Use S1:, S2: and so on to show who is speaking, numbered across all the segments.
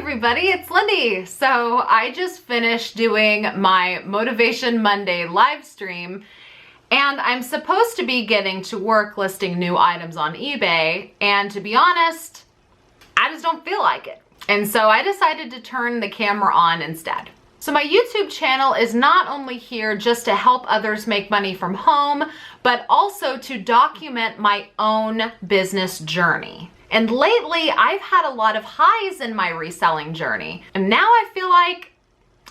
S1: everybody, it's Lindey. So I just finished doing my Motivation Monday live stream and I'm supposed to be getting to work listing new items on eBay, and to be honest, I just don't feel like it. And so I decided to turn the camera on instead. So my YouTube channel is not only here just to help others make money from home, but also to document my own business journey. And lately, I've had a lot of highs in my reselling journey, and now I feel like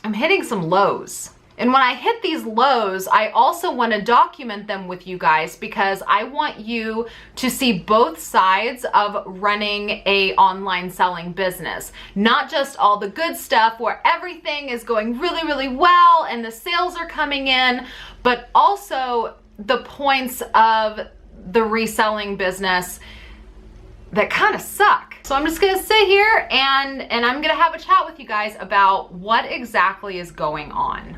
S1: I'm hitting some lows. And when I hit these lows, I also want to document them with you guys because I want you to see both sides of running a online selling business. Not just all the good stuff where everything is going really, really well and the sales are coming in, but also the points of the reselling business that kind of suck. So I'm just gonna sit here and I'm gonna have a chat with you guys about what exactly is going on.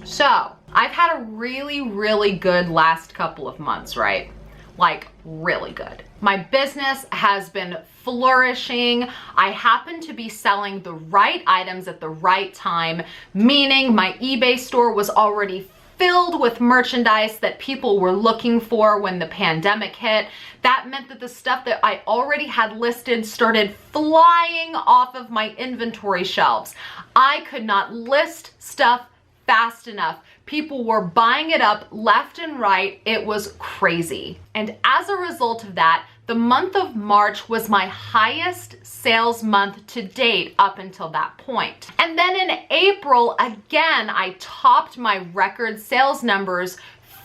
S1: So I've had a really, really good last couple of months, right? Like really good. My business has been flourishing. I happen to be selling the right items at the right time, meaning my eBay store was already filled with merchandise that people were looking for when the pandemic hit. That meant that the stuff that I already had listed started flying off of my inventory shelves. I could not list stuff fast enough. People were buying it up left and right. It was crazy. And as a result of that, the month of March was my highest sales month to date up until that point. And then in April, again, I topped my record sales numbers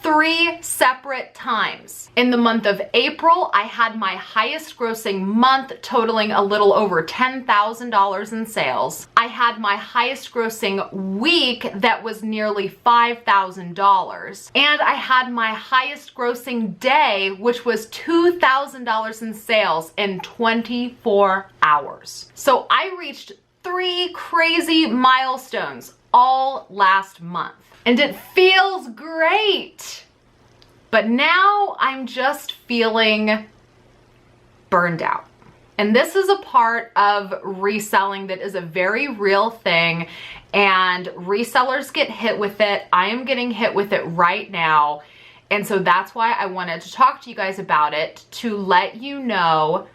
S1: 3 separate times. In the month of April, I had my highest grossing month, totaling a little over $10,000 in sales. I had my highest grossing week that was nearly $5,000. And I had my highest grossing day, which was $2,000 in sales in 24 hours. So I reached 3 crazy milestones all last month. And it feels great. But now I'm just feeling burned out. And this is a part of reselling that is a very real thing, and resellers get hit with it. I am getting hit with it right now. And so that's why I wanted to talk to you guys about it, to let you know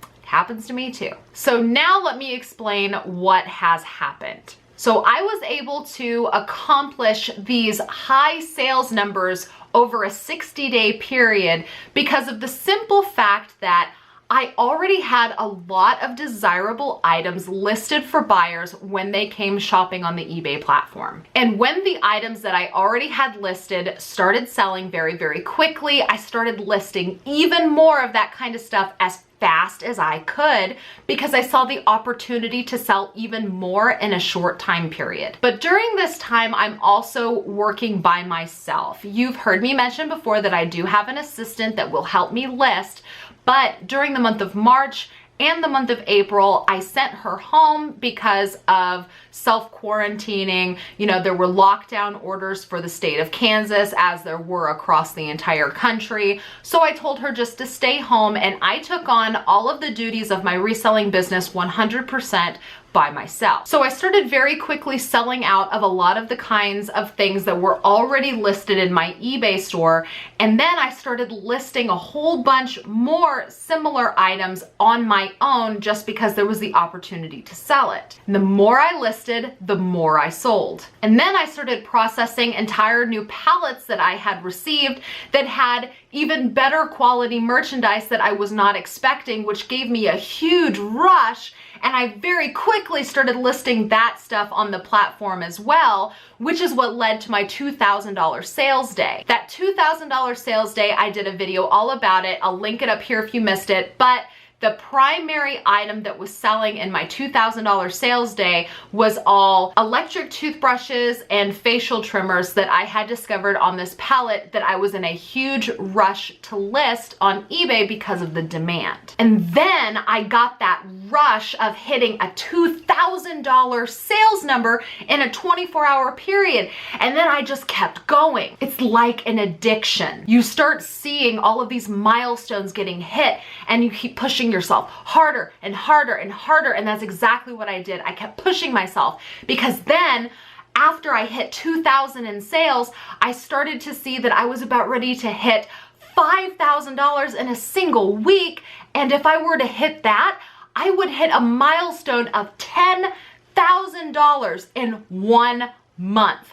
S1: it happens to me too. So now let me explain what has happened. So I was able to accomplish these high sales numbers over a 60-day period because of the simple fact that I already had a lot of desirable items listed for buyers when they came shopping on the eBay platform. And when the items that I already had listed started selling very, very quickly, I started listing even more of that kind of stuff as fast as I could because I saw the opportunity to sell even more in a short time period. But during this time, I'm also working by myself. You've heard me mention before that I do have an assistant that will help me list, but during the month of March and the month of April, I sent her home because of self-quarantining. You know, there were lockdown orders for the state of Kansas, as there were across the entire country. So I told her just to stay home, and I took on all of the duties of my reselling business 100% by myself. So I started very quickly selling out of a lot of the kinds of things that were already listed in my eBay store. And then I started listing a whole bunch more similar items on my own just because there was the opportunity to sell it. And the more I listed, the more I sold. And then I started processing entire new pallets that I had received that had even better quality merchandise that I was not expecting, which gave me a huge rush. And I very quickly started listing that stuff on the platform as well, which is what led to my $2,000 sales day. That $2,000 sales day, I did a video all about it. I'll link it up here if you missed it, but the primary item that was selling in my $2,000 sales day was all electric toothbrushes and facial trimmers that I had discovered on this pallet that I was in a huge rush to list on eBay because of the demand. And then I got that rush of hitting a $2,000 sales number in a 24-hour period. And then I just kept going. It's like an addiction. You start seeing all of these milestones getting hit and you keep pushing pushing yourself harder and harder and harder. And that's exactly what I did. I kept pushing myself because then after I hit 2,000 in sales, I started to see that I was about ready to hit $5,000 in a single week. And if I were to hit that, I would hit a milestone of $10,000 in 1 month.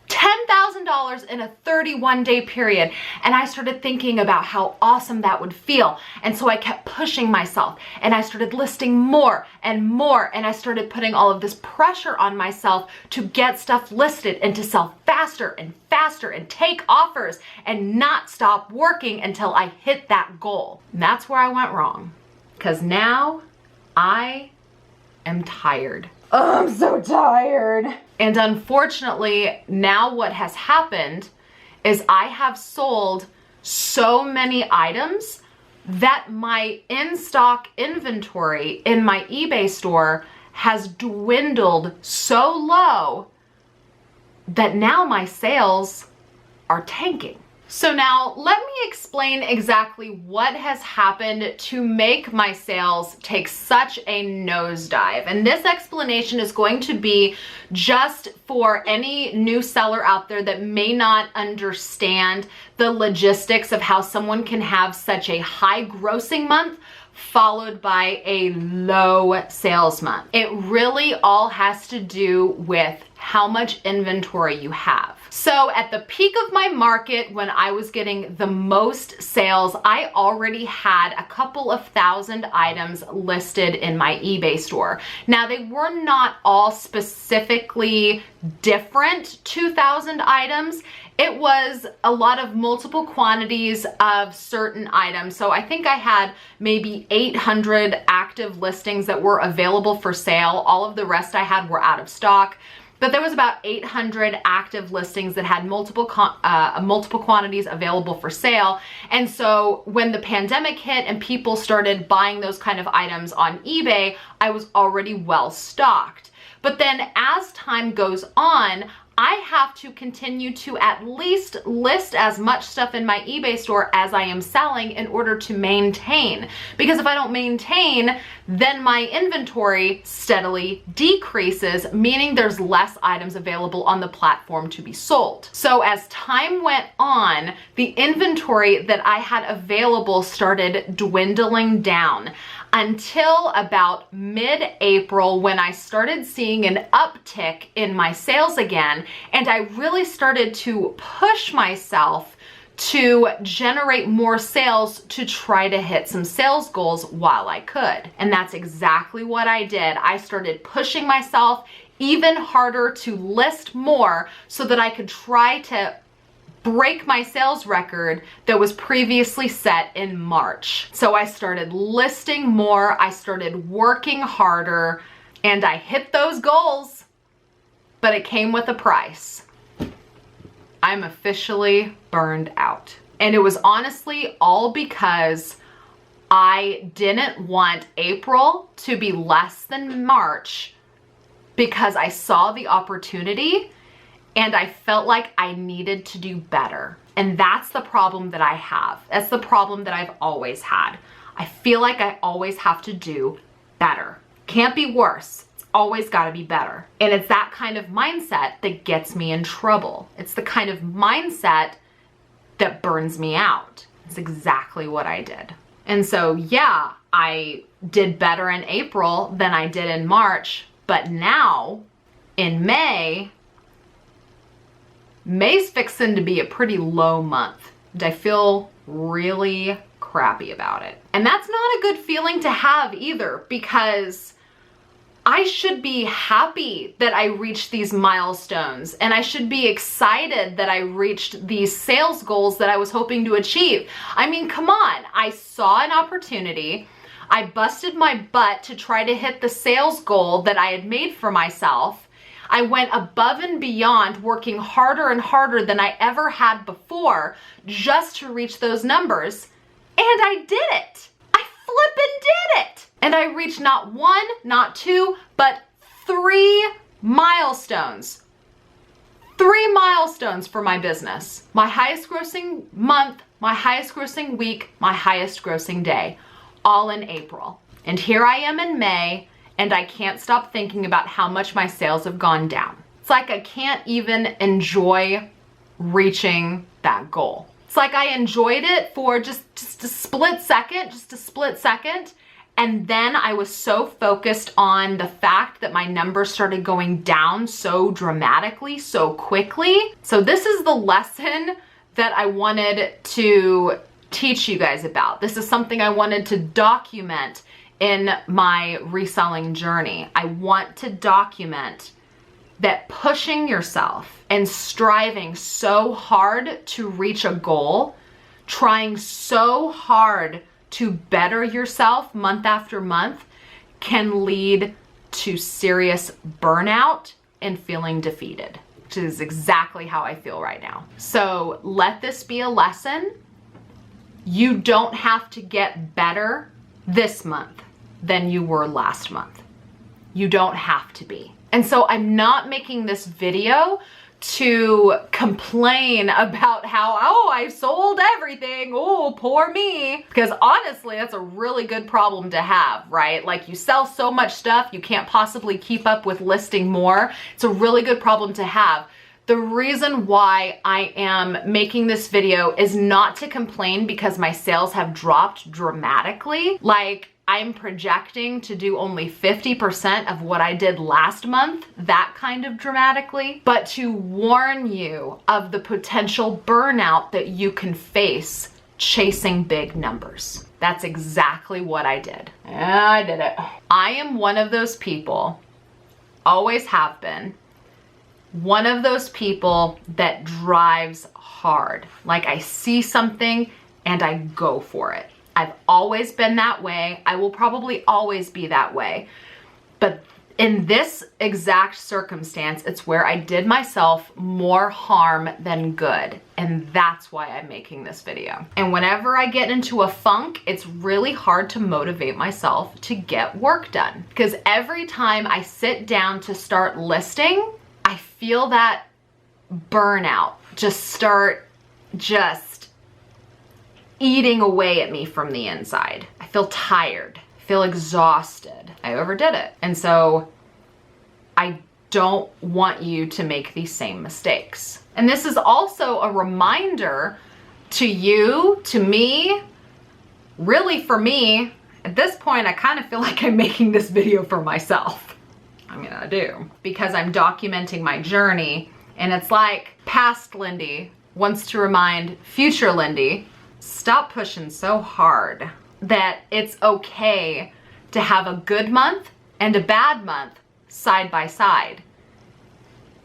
S1: $10,000 in a 31-day period. And I started thinking about how awesome that would feel. And so I kept pushing myself and I started listing more and more. And I started putting all of this pressure on myself to get stuff listed and to sell faster and faster and take offers and not stop working until I hit that goal. And that's where I went wrong. Because now I am tired. Oh, I'm so tired. And unfortunately, now what has happened is I have sold so many items that my in-stock inventory in my eBay store has dwindled so low that now my sales are tanking. So now let me explain exactly what has happened to make my sales take such a nosedive. And this explanation is going to be just for any new seller out there that may not understand the logistics of how someone can have such a high grossing month followed by a low sales month. It really all has to do with how much inventory you have. So at the peak of my market, when I was getting the most sales, I already had a couple of thousand items listed in my eBay store. Now they were not all specifically different 2,000 items. It was a lot of multiple quantities of certain items. So I think I had maybe 800 active listings that were available for sale. All of the rest I had were out of stock. But there was about 800 active listings that had multiple quantities available for sale. And so when the pandemic hit and people started buying those kind of items on eBay, I was already well stocked. But then as time goes on, I have to continue to at least list as much stuff in my eBay store as I am selling in order to maintain. Because if I don't maintain, then my inventory steadily decreases, meaning there's less items available on the platform to be sold. So as time went on, the inventory that I had available started dwindling down until about mid-April, when I started seeing an uptick in my sales again, and I really started to push myself to generate more sales to try to hit some sales goals while I could. And that's exactly what I did. I started pushing myself even harder to list more so that I could try to break my sales record that was previously set in March. So I started listing more, I started working harder, and I hit those goals, but it came with a price. I'm officially burned out. And it was honestly all because I didn't want April to be less than March because I saw the opportunity and I felt like I needed to do better. And that's the problem that I have. That's the problem that I've always had. I feel like I always have to do better. Can't be worse. It's always gotta be better. And it's that kind of mindset that gets me in trouble. It's the kind of mindset that burns me out. It's exactly what I did. And so yeah, I did better in April than I did in March, but now in May's fixing to be a pretty low month. I feel really crappy about it. And that's not a good feeling to have either, because I should be happy that I reached these milestones and I should be excited that I reached these sales goals that I was hoping to achieve. I mean, come on, I saw an opportunity. I busted my butt to try to hit the sales goal that I had made for myself. I went above and beyond, working harder and harder than I ever had before just to reach those numbers. And I did it. I flippin' did it. And I reached not one, not two, but 3 milestones. 3 milestones for my business. My highest grossing month, my highest grossing week, my highest grossing day. all in April. And here I am in May, and I can't stop thinking about how much my sales have gone down. It's like I can't even enjoy reaching that goal. It's like I enjoyed it for just a split second, and then I was so focused on the fact that my numbers started going down so dramatically, so quickly. So this is the lesson that I wanted to teach you guys about. This is something I wanted to document in my reselling journey. I want to document that pushing yourself and striving so hard to reach a goal, trying so hard to better yourself month after month, can lead to serious burnout and feeling defeated, which is exactly how I feel right now. So let this be a lesson. You don't have to get better this month than you were last month. You don't have to be. And so I'm not making this video to complain about how, oh, I sold everything, oh, poor me. Because honestly, that's a really good problem to have, right? Like, you sell so much stuff, you can't possibly keep up with listing more. It's a really good problem to have. The reason why I am making this video is not to complain because my sales have dropped dramatically. Like, I'm projecting to do only 50% of what I did last month, that kind of dramatically, but to warn you of the potential burnout that you can face chasing big numbers. That's exactly what I did. Yeah, I did it. I am one of those people, always have been, one of those people that drives hard. Like, I see something and I go for it. I've always been that way. I will probably always be that way. But in this exact circumstance, it's where I did myself more harm than good. And that's why I'm making this video. And whenever I get into a funk, it's really hard to motivate myself to get work done. Because every time I sit down to start listing, I feel that burnout start eating away at me from the inside. I feel tired, I feel exhausted. I overdid it. And so I don't want you to make these same mistakes. And this is also a reminder to you, to me, really for me. At this point, I kind of feel like I'm making this video for myself. I mean, I do. Because I'm documenting my journey, and it's like past Lindey wants to remind future Lindey, stop pushing so hard, that it's okay to have a good month and a bad month side by side.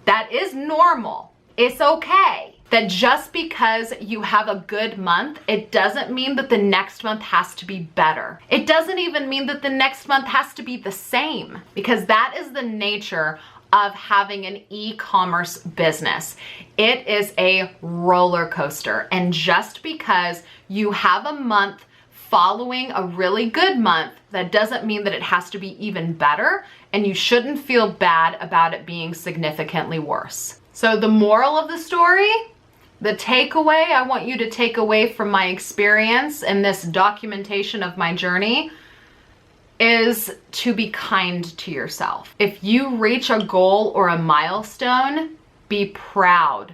S1: That is normal. It's okay. That just because you have a good month, it doesn't mean that the next month has to be better. It doesn't even mean that the next month has to be the same, because that is the nature of having an e-commerce business. It is a roller coaster. And just because you have a month following a really good month, that doesn't mean that it has to be even better, and you shouldn't feel bad about it being significantly worse. So the moral of the story, the takeaway I want you to take away from my experience and this documentation of my journey, is to be kind to yourself. If you reach a goal or a milestone, be proud.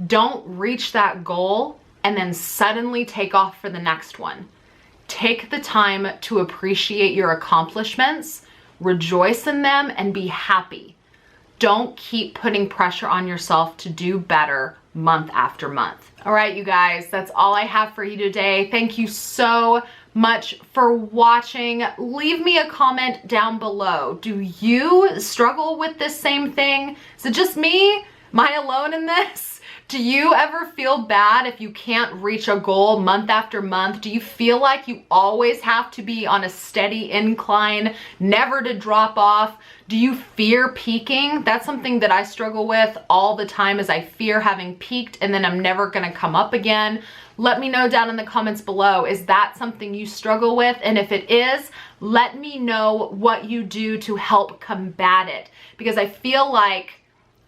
S1: Don't reach that goal and then suddenly take off for the next one. Take the time to appreciate your accomplishments, rejoice in them, and be happy. Don't keep putting pressure on yourself to do better month after month. All right, you guys, that's all I have for you today. Thank you so much for watching. Leave me a comment down below. Do you struggle with this same thing? Is it just me? Am I alone in this? Do you ever feel bad if you can't reach a goal month after month? Do you feel like you always have to be on a steady incline, never to drop off? Do you fear peaking? That's something that I struggle with all the time, is I fear having peaked and then I'm never gonna come up again. Let me know down in the comments below, is that something you struggle with? And if it is, let me know what you do to help combat it, because I feel like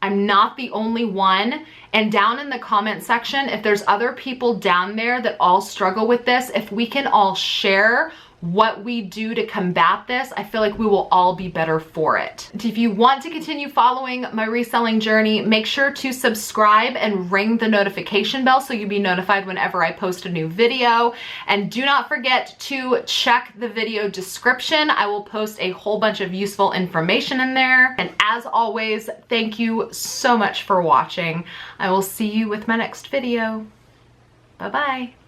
S1: I'm not the only one. And down in the comment section, if there's other people down there that all struggle with this, if we can all share what we do to combat this, I feel like we will all be better for it. If you want to continue following my reselling journey, make sure to subscribe and ring the notification bell so you'll be notified whenever I post a new video. And do not forget to check the video description. I will post a whole bunch of useful information in there. And as always, thank you so much for watching. I will see you with my next video. Bye-bye.